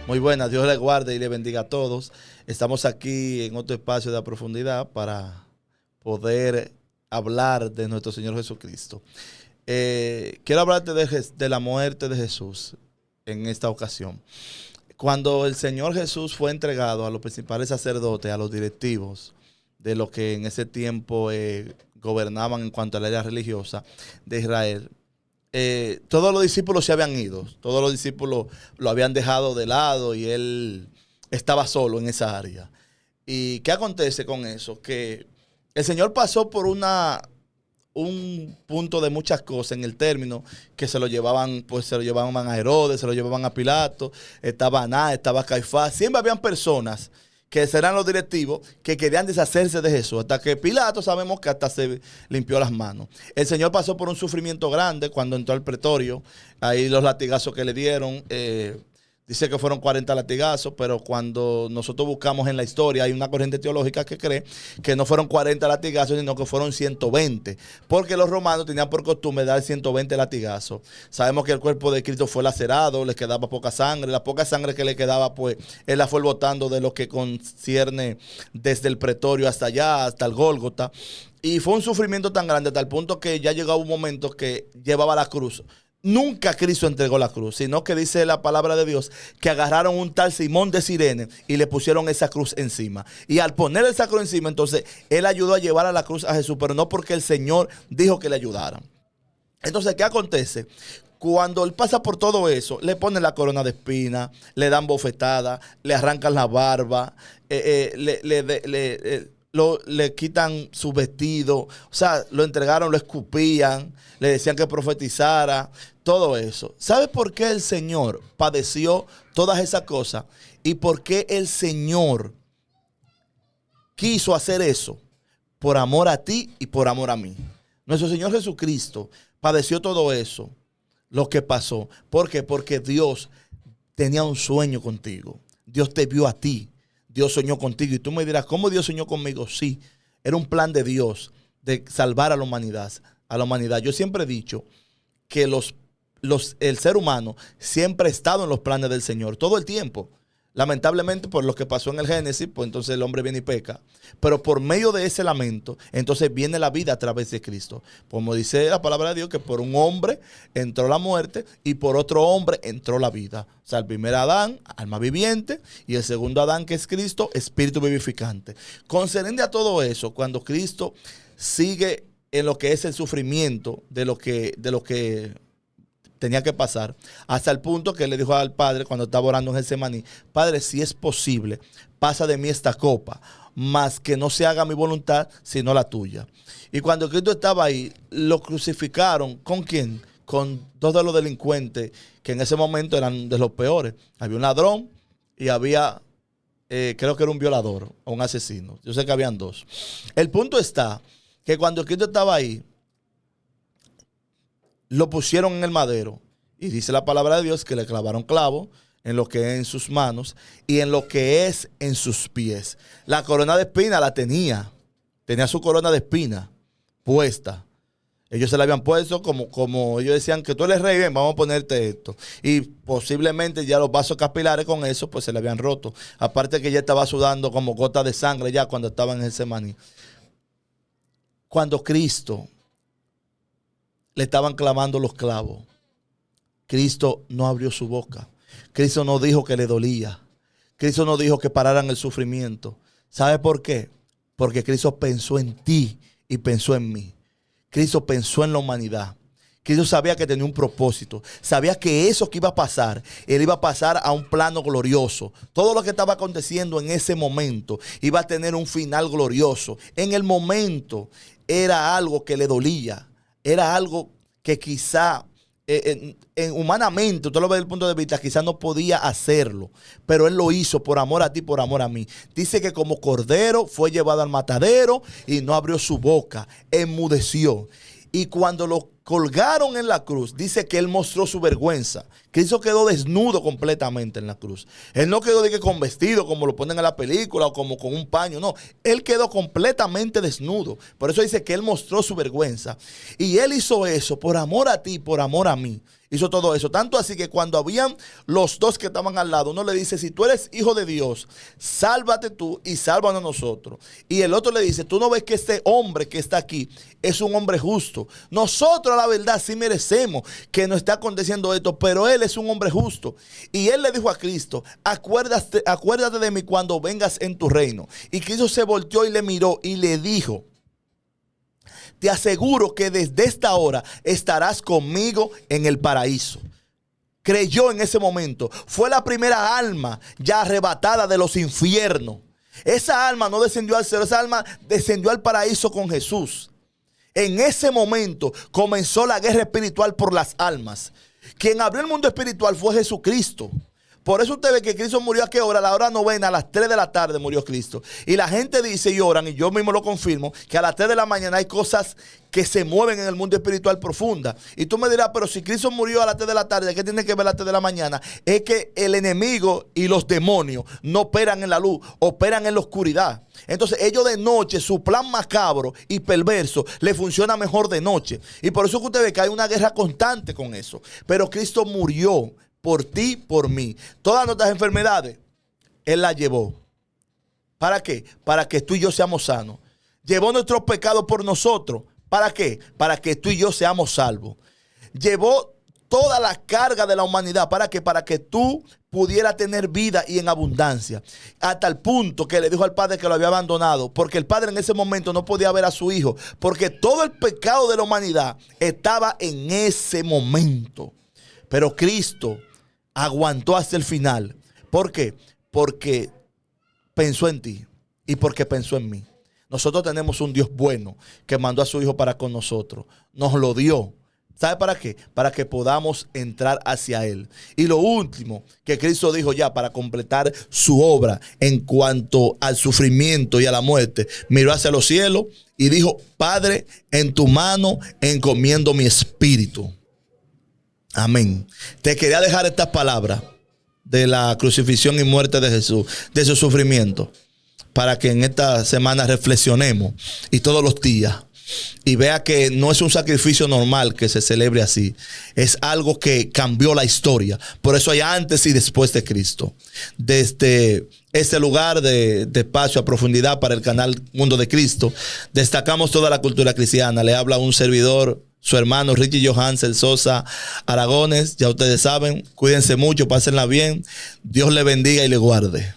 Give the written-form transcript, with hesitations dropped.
Muy buenas, Dios les guarde y les bendiga a todos. Estamos aquí en otro espacio de profundidad para poder hablar de nuestro Señor Jesucristo. Quiero hablarte de la muerte de Jesús en esta ocasión. Cuando el Señor Jesús fue entregado a los principales sacerdotes, a los directivos de los que en ese tiempo gobernaban en cuanto a la era religiosa de Israel, todos los discípulos se habían ido, todos los discípulos lo habían dejado de lado y él estaba solo en esa área. ¿Y qué acontece con eso? Que el Señor pasó por un punto de muchas cosas en el término que se lo llevaban, pues se lo llevaban a Herodes, se lo llevaban a Pilato, estaba Anás, estaba Caifás, siempre habían personas que serán los directivos que querían deshacerse de Jesús, hasta que Pilato sabemos que hasta se limpió las manos. El Señor pasó por un sufrimiento grande cuando entró al pretorio, ahí los latigazos que le dieron, dice que fueron 40 latigazos, pero cuando nosotros buscamos en la historia, hay una corriente teológica que cree que no fueron 40 latigazos, sino que fueron 120, porque los romanos tenían por costumbre dar 120 latigazos. Sabemos que el cuerpo de Cristo fue lacerado, les quedaba poca sangre, la poca sangre que le quedaba, pues, él la fue botando de lo que concierne desde el pretorio hasta allá, hasta el Gólgota, y fue un sufrimiento tan grande, hasta el punto que ya llegaba un momento que llevaba la cruz. Nunca Cristo entregó la cruz, sino que dice la palabra de Dios que agarraron un tal Simón de Cirene y le pusieron esa cruz encima. Y al poner esa cruz encima, entonces él ayudó a llevar a la cruz a Jesús, pero no porque el Señor dijo que le ayudaran. Entonces, ¿qué acontece? Cuando él pasa por todo eso, le ponen la corona de espinas, le dan bofetada, le arrancan la barba, le quitan su vestido, o sea, lo entregaron, lo escupían, le decían que profetizara, todo eso. ¿Sabe por qué el Señor padeció todas esas cosas? ¿Y por qué el Señor quiso hacer eso? Por amor a ti y por amor a mí. Nuestro Señor Jesucristo padeció todo eso, lo que pasó. ¿Por qué? Porque Dios tenía un sueño contigo. Dios te vio a ti. Dios soñó contigo. Y tú me dirás, ¿cómo Dios soñó conmigo? Sí, era un plan de Dios de salvar a la humanidad. Yo siempre he dicho que el ser humano siempre ha estado en los planes del Señor, todo el tiempo. Lamentablemente, por lo que pasó en el Génesis, pues entonces el hombre viene y peca. Pero por medio de ese lamento, entonces viene la vida a través de Cristo. Como dice la palabra de Dios, que por un hombre entró la muerte y por otro hombre entró la vida. O sea, el primer Adán, alma viviente, y el segundo Adán, que es Cristo, espíritu vivificante. Concernente a todo eso, cuando Cristo sigue en lo que es el sufrimiento de lo que tenía que pasar, hasta el punto que le dijo al Padre cuando estaba orando en Getsemaní: Padre, si es posible, pasa de mí esta copa, mas que no se haga mi voluntad, sino la tuya. Y cuando Cristo estaba ahí, lo crucificaron. ¿Con quién? Con dos de los delincuentes que en ese momento eran de los peores. Había un ladrón y había, creo que era un violador o un asesino. Yo sé que habían dos. El punto está que cuando Cristo estaba ahí, lo pusieron en el madero y dice la palabra de Dios que le clavaron clavo en lo que es en sus manos y en lo que es en sus pies. La corona de espina la tenía su corona de espina puesta. Ellos se la habían puesto como ellos decían que tú eres rey, bien, vamos a ponerte esto. Y posiblemente ya los vasos capilares con eso pues se le habían roto. Aparte que ya estaba sudando como gotas de sangre ya cuando estaba en Getsemaní. Cuando Cristo le estaban clavando los clavos, Cristo no abrió su boca. Cristo no dijo que le dolía. Cristo no dijo que pararan el sufrimiento. ¿Sabe por qué? Porque Cristo pensó en ti y pensó en mí. Cristo pensó en la humanidad. Cristo sabía que tenía un propósito. Sabía que eso que iba a pasar, él iba a pasar a un plano glorioso. Todo lo que estaba aconteciendo en ese momento iba a tener un final glorioso. En el momento era algo que le dolía. Era algo que quizá humanamente, usted lo ve desde el punto de vista, quizá no podía hacerlo, pero él lo hizo por amor a ti, por amor a mí. Dice que como cordero fue llevado al matadero y no abrió su boca, enmudeció. Y cuando lo colgaron en la cruz, dice que él mostró su vergüenza. Cristo quedó desnudo completamente en la cruz. Él no quedó de que con vestido como lo ponen en la película o como con un paño, no. Él quedó completamente desnudo. Por eso dice que él mostró su vergüenza. Y él hizo eso por amor a ti, por amor a mí. Hizo todo eso. Tanto así que cuando habían los dos que estaban al lado, uno le dice, si tú eres hijo de Dios, sálvate tú y sálvanos nosotros. Y el otro le dice, tú no ves que este hombre que está aquí es un hombre justo. Nosotros, la verdad, sí merecemos que nos esté aconteciendo esto, pero él es un hombre justo. Y él le dijo a Cristo, acuérdate de mí cuando vengas en tu reino. Y Cristo se volteó y le miró y le dijo, te aseguro que desde esta hora estarás conmigo en el paraíso. Creyó en ese momento. Fue la primera alma ya arrebatada de los infiernos. Esa alma no descendió al cielo, esa alma descendió al paraíso con Jesús. En ese momento comenzó la guerra espiritual por las almas. Quien abrió el mundo espiritual fue Jesucristo. Por eso usted ve que Cristo murió a qué hora, a la hora novena, a las 3 de la tarde murió Cristo. Y la gente dice y oran, y yo mismo lo confirmo, que a las 3 de la mañana hay cosas que se mueven en el mundo espiritual profunda. Y tú me dirás, pero si Cristo murió a las 3 de la tarde, ¿qué tiene que ver a las 3 de la mañana? Es que el enemigo y los demonios no operan en la luz, operan en la oscuridad. Entonces ellos de noche, su plan macabro y perverso, le funciona mejor de noche. Y por eso que usted ve que hay una guerra constante con eso. Pero Cristo murió por ti, por mí. Todas nuestras enfermedades, Él las llevó. ¿Para qué? Para que tú y yo seamos sanos. Llevó nuestros pecados por nosotros. ¿Para qué? Para que tú y yo seamos salvos. Llevó toda la carga de la humanidad. ¿Para qué? Para que tú pudieras tener vida y en abundancia. Hasta el punto que le dijo al padre que lo había abandonado. Porque el padre en ese momento no podía ver a su hijo. Porque todo el pecado de la humanidad estaba en ese momento. Pero Cristo aguantó hasta el final. ¿Por qué? Porque pensó en ti y porque pensó en mí. Nosotros tenemos un Dios bueno que mandó a su Hijo para con nosotros. Nos lo dio. ¿Sabe para qué? Para que podamos entrar hacia Él. Y lo último que Cristo dijo ya para completar su obra en cuanto al sufrimiento y a la muerte, miró hacia los cielos y dijo, Padre, en tu mano encomiendo mi espíritu. Amén. Te quería dejar estas palabras de la crucifixión y muerte de Jesús, de su sufrimiento, para que en esta semana reflexionemos y todos los días y vea que no es un sacrificio normal que se celebre así. Es algo que cambió la historia. Por eso hay antes y después de Cristo. Desde este lugar de espacio a profundidad para el canal Mundo de Cristo, destacamos toda la cultura cristiana. Le habla un servidor, su hermano Richie Johansel Sosa Aragones. Ya ustedes saben, cuídense mucho, pásenla bien. Dios le bendiga y le guarde.